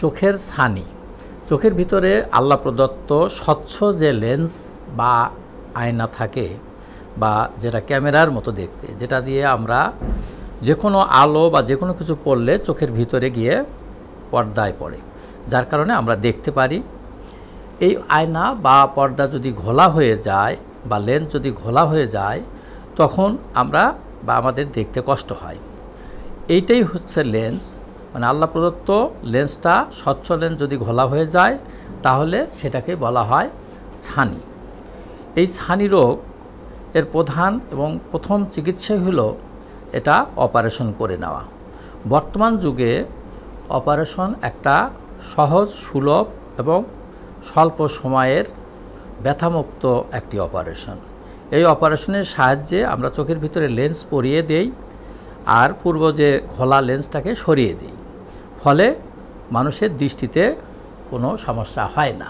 চোখের ছানি, চোখের ভিতরে আল্লাহ প্রদত্ত স্বচ্ছ যে লেন্স বা আয়না থাকে বা যেটা ক্যামেরার মতো দেখতে, যেটা দিয়ে আমরা যে কোনো আলো বা যে কোনো কিছু পড়লে চোখের ভিতরে গিয়ে পর্দায় পড়ে, যার কারণে আমরা দেখতে পারি। এই আয়না বা পর্দা যদি ঘোলা হয়ে যায় বা লেন্স যদি ঘোলা হয়ে যায়, তখন আমরা বা আমাদের দেখতে কষ্ট হয়। এইটাই হচ্ছে লেন্স, মানে আল্লাহ প্রদত্ত লেন্সটা, স্বচ্ছ লেন্স যদি ঘোলা হয়ে যায় তাহলে সেটাকে বলা হয় ছানি। এই ছানি রোগ এর প্রধান এবং প্রথম চিকিৎসাই হলো এটা অপারেশন করে নেওয়া। বর্তমান যুগে অপারেশন একটা সহজ, সুলভ এবং স্বল্প সময়ের ব্যথামুক্ত একটি অপারেশন। এই অপারেশনের সাহায্যে আমরা চোখের ভিতরে লেন্স পরিয়ে দেই আর পূর্ব যে ঘোলা লেন্সটাকে সরিয়ে দিই, ফলে মানুষের দৃষ্টিতে কোনো সমস্যা হয় না।